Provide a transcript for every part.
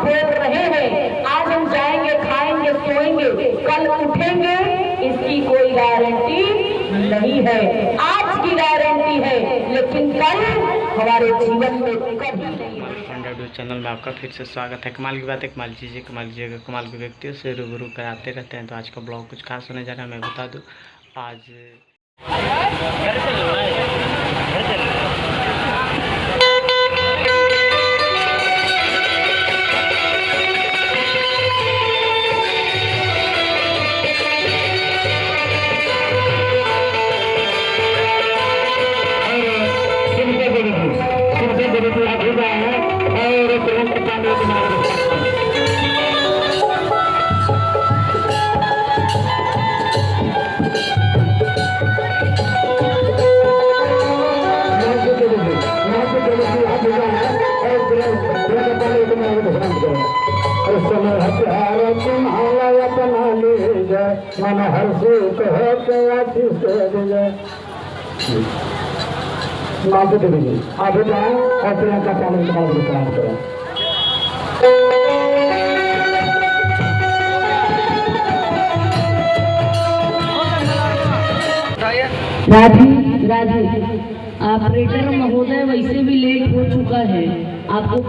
बोल रहे हैं आज हम जाएंगे, खाएंगे, सोएंगे, कल उठेंगे, इसकी कोई गारंटी नहीं है। आज की गारंटी है, लेकिन कल हमारे जीवन में कभी नहीं। वीडियो चैनल में आपका फिर से स्वागत है। कमाल की बात है, कमाल चीज़ें, कमाल कीजिएगा, कमाल के व्यक्तियों से रूबरू कराते रहते हैं। तो आज का ब्लॉग कुछ खास होने जा रहा है। मैं बता दूं, आज मन हर्षित माता देवी जी आप जाएं और प्रियंका पालन का प्रणाम करें। राजी राजी ऑपरेटर महोदय वैसे भी लेट हो चुका है आपको।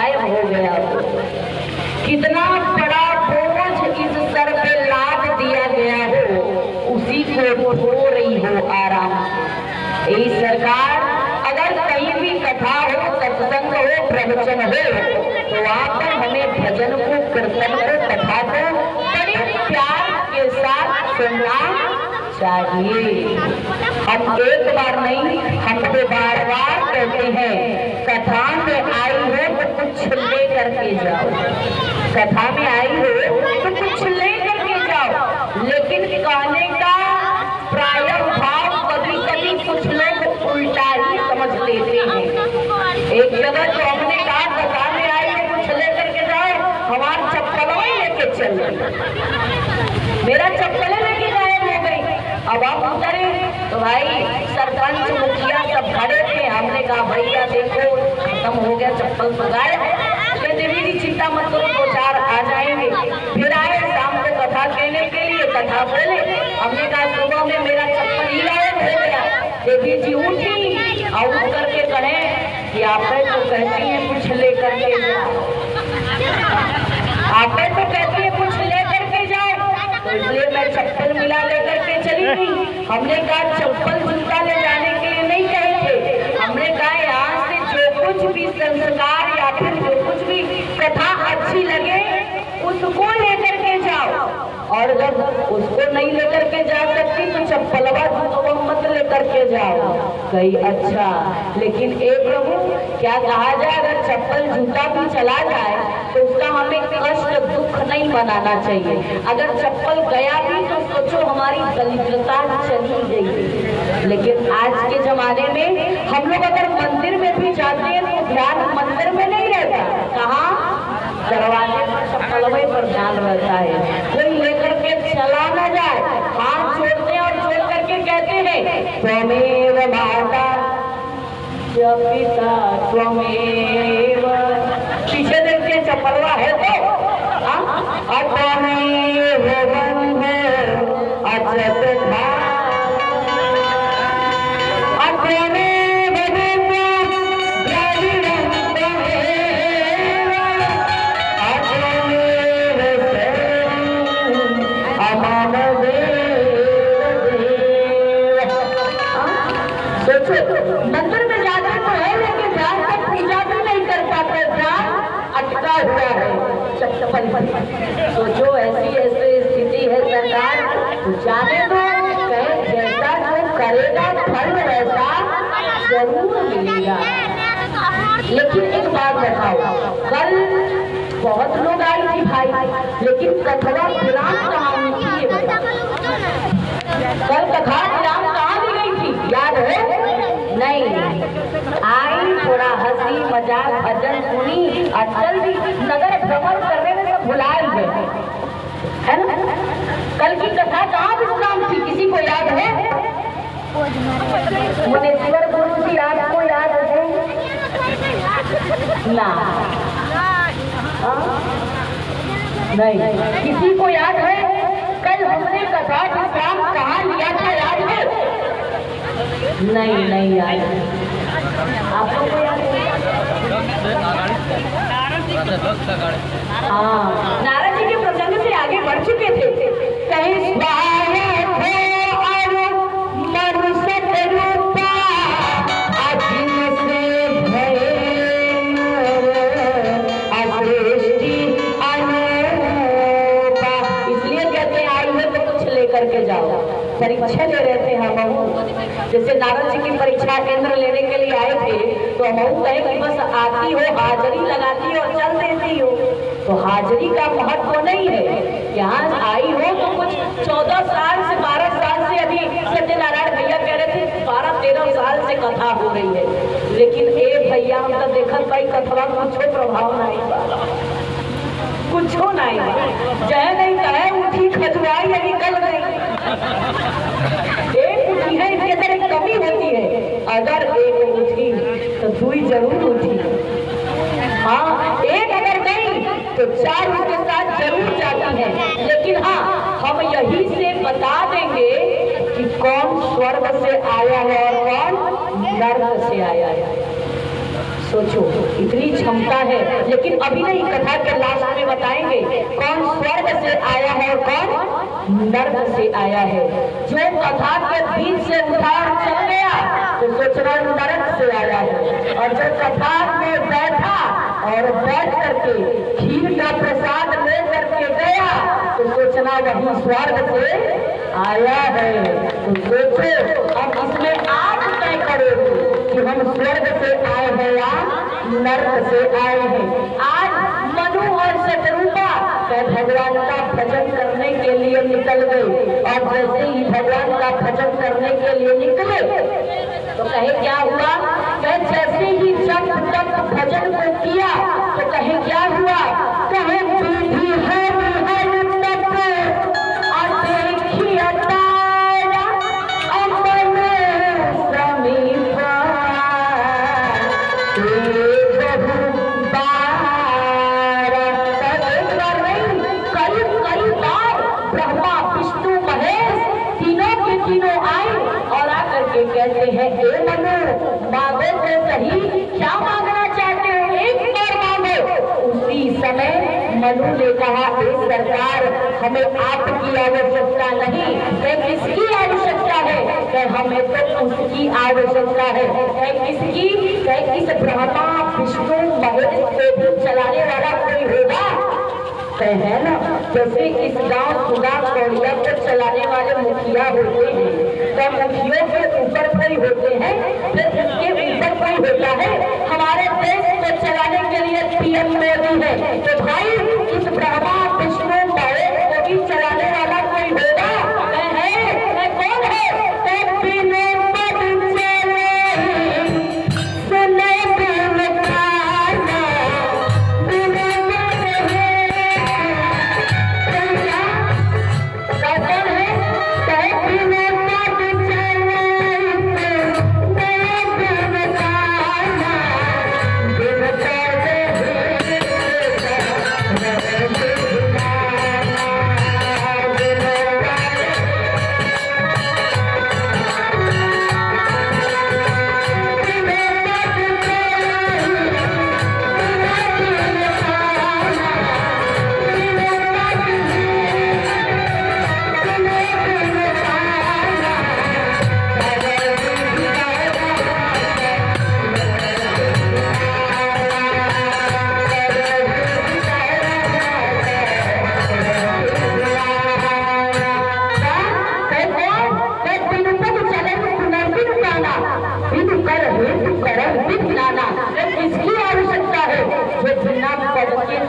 गायब हो गया हो। कितना बड़ा बोझ इस सर पे लाद दिया गया हो, उसी को हो रही हो आराम। यही सरकार अगर कहीं भी कथा हो, सत्संग हो, प्रवचन हो, तो वहाँ पर हमें भजन को, कीर्तन को, कथा को बड़े प्यार के साथ सुनना चाहिए। हम एक बार नहीं, हम तो बार बार कहते हैं, कथा में आई हो तो कुछ ले करके जाओ, कथा में आई हो तो कुछ ले करके जाओ। लेकिन कहने का प्रायः भाव कभी कभी कुछ लोग उल्टा ही समझ लेते हैं। एक जगह तो हमने कहा कथा में आई है कुछ ले करके जाओ, हमारा चप्पल लेके चल गए, मेरा चप्पल लेके गायब हो गई। अब आप उतरे तो भाई सरपंच मुखिया सब खड़े थे, हमने कहा भैया देखो खत्म हो गया, चप्पल तो गायब। देवी जी चिंता मत करो, 2-4 आ जाएंगे। फिर आए शाम को कथा कहने के लिए, कथा बोले। हमने कहा सुबह में मेरा चप्पल ही गायब हो गया। देवी जी उठी और उठ करके कहे कि आप तो कहती हैं कुछ लेकर के जाओ, आप तो कहती है कुछ लेकर के जाओ, तो इसलिए मैं चप्पल मिला लेकर के चली गई। हमने कहा चप्पल जूता ले जाने के लिए नहीं कहे थे, हमने कहा यहाँ से जो कुछ भी संस्कार या फिर जो कुछ भी कथा अच्छी लगे उसको लेकर के जाओ, और जब उसको नहीं लेकर के जा सकती तो चप्पलवा जूतवा मत लेकर के जाओ। कही अच्छा, लेकिन एक प्रभु क्या कहा जाए, अगर चप्पल जूता भी चला जाए तो उसका हमें कष्ट दुख नहीं मनाना चाहिए। अगर चप्पल गया भी तो सोचो हमारी दरिद्रता चली गई। लेकिन आज के जमाने में हम लोग अगर मंदिर में भी जाते हैं तो ध्यान मंदिर में नहीं रहता, कहाँ दरवाजे पर चप्पलवे पर ध्यान रहता है। कोई लेकर के चला न जाए, हाथ जोड़ते और जोड़ करके कहते हैं त्वमेव माता च पिता त्वमेव, पीछे देखते चप्पलवा है तो त्वमेव बंधो अचत मंदिर में जाते तो है, लेकिन ध्यान से पूजा भी नहीं कर पाते, ध्यान अटका हुआ है चप्पल पर। सोचो ऐसी ऐसी स्थिति है सरकार, जाने दो, कहे जैसा जो करेगा फल वैसा जरूर मिलेगा। लेकिन एक बात बताओ, कल बहुत लोग आई थी भाई, लेकिन कथवा विराम कहाँ हुई थी ये बताओ। कल कथा विराम कहाँ दी गई थी, याद है? नहीं आई, थोड़ा हंसी मजाक भजन सुनी, अचल भी नगर भ्रमण करने में सब भुला गए, है ना? कल की कथा कहाँ विश्राम थी, किसी को याद है? मुनेश्वर गुरु जी आपको याद है ना? नहीं, किसी को याद है? कल हमने कथा विश्राम कहाँ लिया था, याद है? नहीं याद। आप लोग को याद है? हाँ, नारद जी के प्रसंग से आगे बढ़ चुके थे। कहीं करके जाओ, परीक्षा ले रहे थे हम, जैसे नारद जी की परीक्षा केंद्र लेने के लिए आए थे, तो हम कहे कि बस आती हो, हाजिरी लगाती हो और चल देती हो, तो हाजिरी का महत्व नहीं है। यहाँ आई हो तो कुछ 14 साल से 12 साल से, अभी सत्यनारायण भैया कह रहे थे 12-13 साल से कथा हो रही है, लेकिन ए भैया हम तो देखत भाई कथवा कुछ प्रभाव नहीं, कुछ नहीं, जय नहीं कहे उठी खजुआई या निकल गई। एक उठी है, इसके अंदर एक कमी होती है, अगर एक उठी तो दुई जरूर उठी। हाँ, एक अगर नहीं तो 4 उसके साथ जरूर जाती है। लेकिन हाँ, हम यही से बता देंगे कि कौन स्वर्ग से आया है और कौन नर्क से आया है। सोचो इतनी क्षमता है। लेकिन अभी नहीं, कथा के लास्ट में बताएंगे कौन स्वर्ग से आया है और कौन नर्क से आया है। जो कथा के बीच से उठा और चल गया तो सोचना नरक से आया है, और जो कथा में बैठा और बैठ करके खीर का प्रसाद ले करके गया तो सोचना वही स्वर्ग से आया है। तो सोचो अब इसमें आप तय करोगे कि हम स्वर्ग से आए हैं या नर्क से आए हैं। आज मनु और शत्रुपा भगवान का भजन करने के लिए निकल गए, और जैसे ही भगवान का भजन करने के लिए निकले तो कहे क्या हुआ, कहे जैसे ही जब तक भजन को किया तो कहे क्या हुआ, कहे पीढ़ी है कहते हैं ए मनु मांगो तो सही, क्या मांगना चाहते हो, एक बार मांगो। उसी समय मनु ने कहा ए सरकार हमें आपकी आवश्यकता नहीं, किसकी आवश्यकता है, हमें तो उसकी आवश्यकता है। किसकी, इस ब्रह्मा विष्णु महेश को भी चलाने वाला कोई होगा, है ना। जैसे इस गांव सुधा कौड़िया को चलाने वाले मुखिया होते हैं, तो मुखियों के ऊपर कोई होते हैं, फिर इसके ऊपर कोई होता है। हमारे देश को चलाने के लिए पीएम मोदी है, तो भाई इस ब्रह्मा विष्णु महेश को भी चलाने वाला कोई होगा, है कौन है,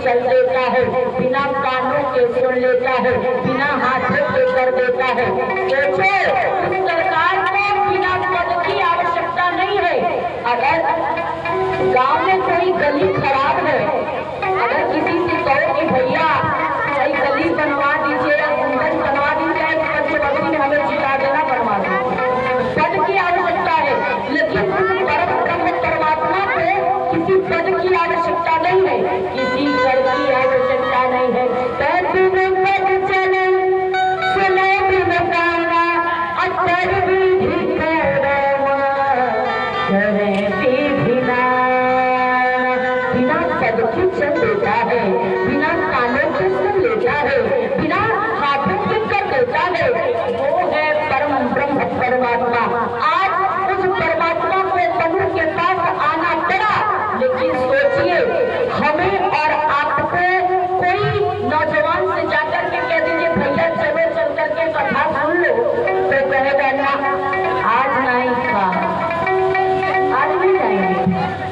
चल देता है, बिना कानों के सुन लेता है, बिना हाथों के कर देता है। सोचो इस सरकार को बिना पद की आवश्यकता नहीं है। अगर गांव में कोई गली खराब है, अगर किसी से कहो कि भैया सही गली बनवा दीजिए या गुंबद बनवा दीजिए, पंचवटी में हमें जिता देना, बनवा दीजिए, पद की आवश्यकता है। लेकिन परम ब्रह्म परमात्मा को किसी पद की आवश्यकता नहीं है, किसी कर की आवश्यकता नहीं है। बिना पद की चल देता है, बिना कानों के सुन लेता है, बिना हाथों के कर देता है, वो है परम ब्रह्म परमात्मा। आज उस परमात्मा को मनु के पास आना पड़ा, लेकिन सोचिए हमें और आपको कोई नौजवान से जाकर के कह दीजिए भैया चलो चल करके कथा सुन लो, तो कहेगा ना आज नहीं था, आज नहीं जाएंगे,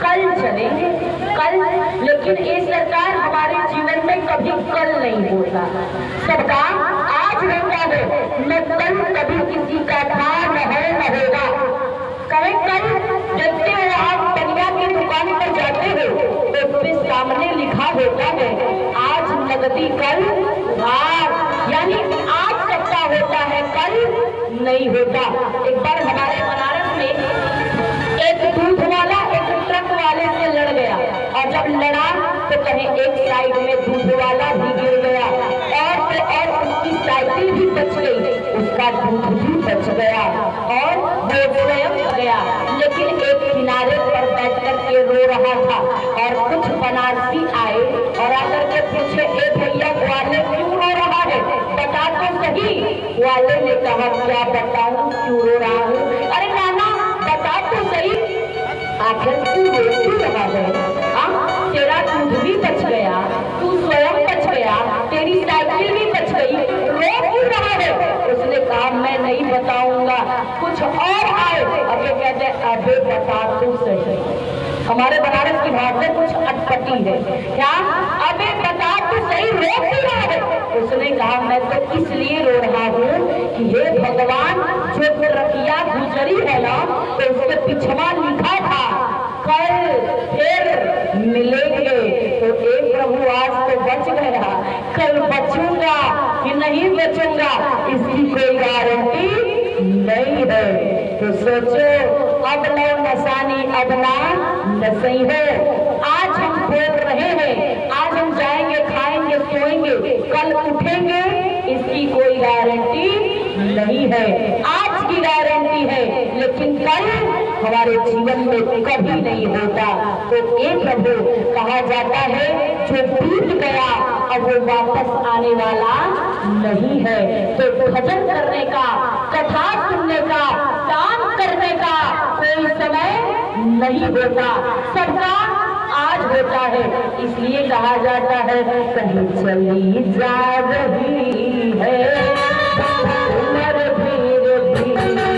कल चलेंगे, कल। लेकिन ये सरकार हमारे जीवन में कभी कल नहीं होता, सबका आज होता है, न कल कभी किसी का था न है न होगा। कहीं कल देखते हो आप बनिया की दुकान पर जाते हो तो उसके सामने लिखा होता है आज नगदी कल उधार, यानी आज सबका होता है कल नहीं होता। एक बार हमारे बनारस में एक दूध वाला एक ट्रक वाले से लड़ गया, और जब लड़ा तो कहीं एक साइड में दूध वाला भी गिर गया और उसकी साइकिल भी बच गई, उसका दूध भी बच गया और वो स्वयं गया। लेकिन एक किनारे पर बैठ कर के रो रहा था और कुछ बनारसी आए और आकर के पूछे, ए भैया ग्वाले क्यों रो रहा है, बता तो सही। ग्वाले ने कहा, क्या बताऊं क्यों रो रहा हूँ। अरे नाना बता तो सही, आखिर तू रो क्यों रहा है। तेरा दूध भी बच गया, तू स्वयं बच गया, तेरी साइकिल भी बच गई, रो क्यों रहा है। उसने कहा, मैं नहीं बताऊंगा। कुछ और आए, अबे कहते, अबे बता तू सही। हमारे बनारस की भाषा कुछ अटपटी है। क्या, अबे बता तू सही, रो क्यों रहा है। उसने कहा, मैं तो इसलिए रो रहा हूँ कि हे भगवान, जो रखिया गुजरी है ना, तो उसके पिछवा लिखा था कल फिर मिलेंगे। तो एक प्रभु आज तो बच गया, कल बचूंगा कि नहीं बचूंगा इसकी कोई गारंटी नहीं है। तो सोचो, अब लो नसानी अब ना नसई हो। आज हम बोल रहे हैं, आज हम जाएंगे, खाएंगे, सोएंगे, कल उठेंगे इसकी कोई गारंटी नहीं है। आज की गारंटी है, लेकिन कल हमारे जीवन में कभी नहीं होता। तो एक प्रभु कहा जाता है, जो बीत गया अब वो वापस आने वाला नहीं है। तो भजन करने का, कथा सुनने का, दान करने का कोई समय नहीं होता, सबका आज होता है। इसलिए कहा जाता है, कहीं चली जा रही है उम्र धीरे धीरे,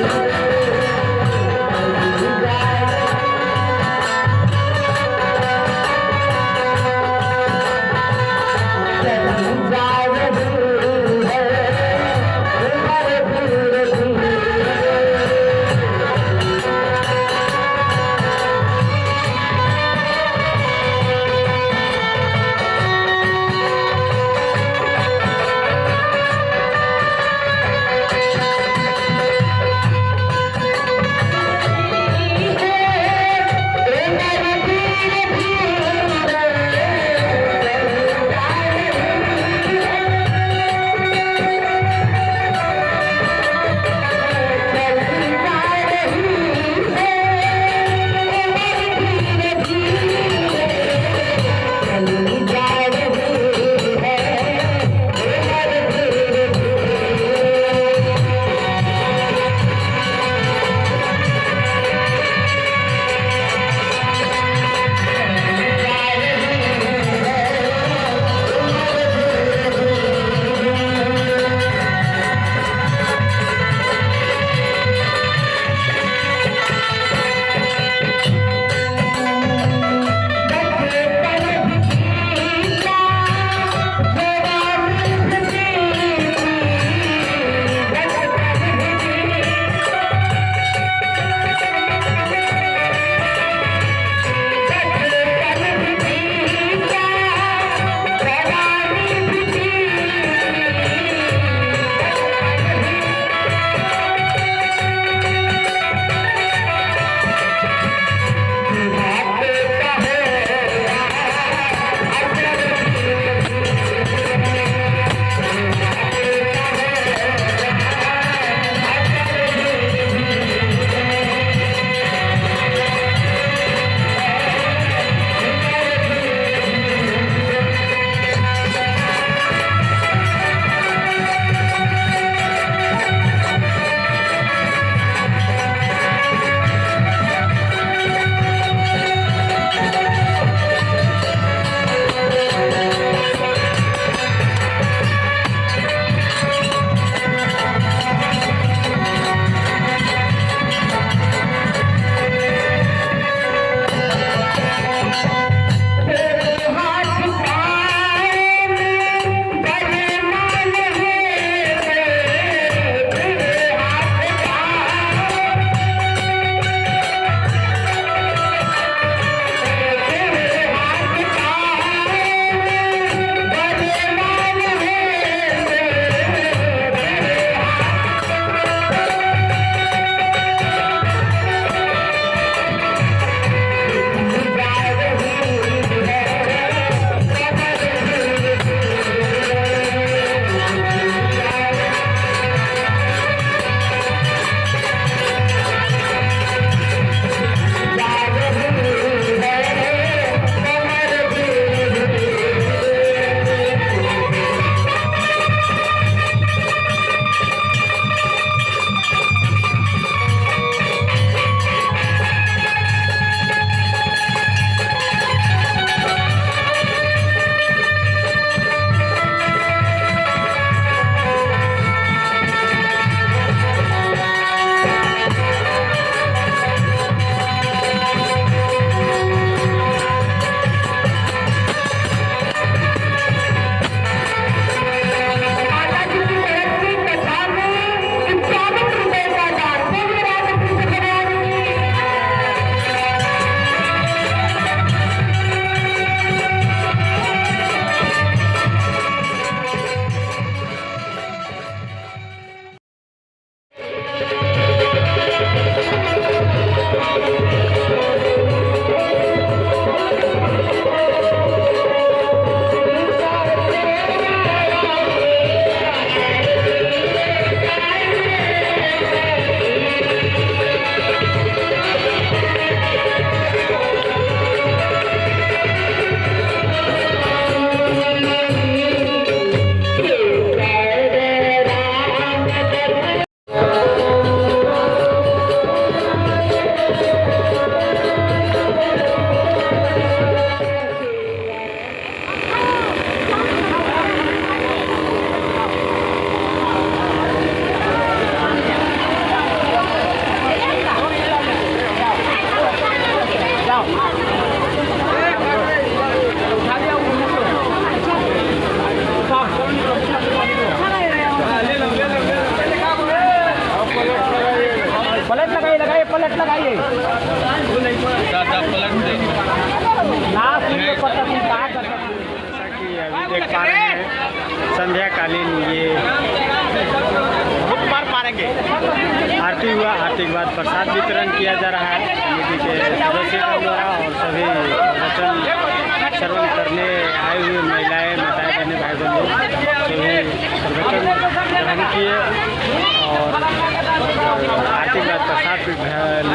पलट लगाइए पलट लगाइए जैसा कि अभी देख पा रहे हैं संध्याकालीन ये बार पाएंगे आरती हुआ, आरती के बाद प्रसाद वितरण किया जा रहा है समिति के सदस्यों द्वारा और सभी वचन श्रवण करने आए हुए महिलाएं, माताएं, बहनें, भाई बहन लोग सभी प्रवचन ग्रहण किए और आरती के बाद प्रसाद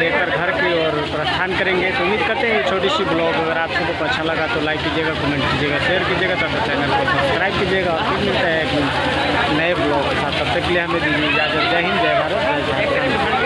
लेकर घर की ओर प्रस्थान करेंगे। तो उम्मीद करते हैं छोटी सी ब्लॉग अगर आप सबको अच्छा लगा तो लाइक कीजिएगा, कमेंट कीजिएगा, शेयर कीजिएगा, तब चैनल को सब्सक्राइब कीजिएगा और फिर मिलता है एक नए ब्लॉग के साथ। तब तक के लिए हमें दीजिए इजाज़त। जय हिंद, जय भारत, जय झारखंड।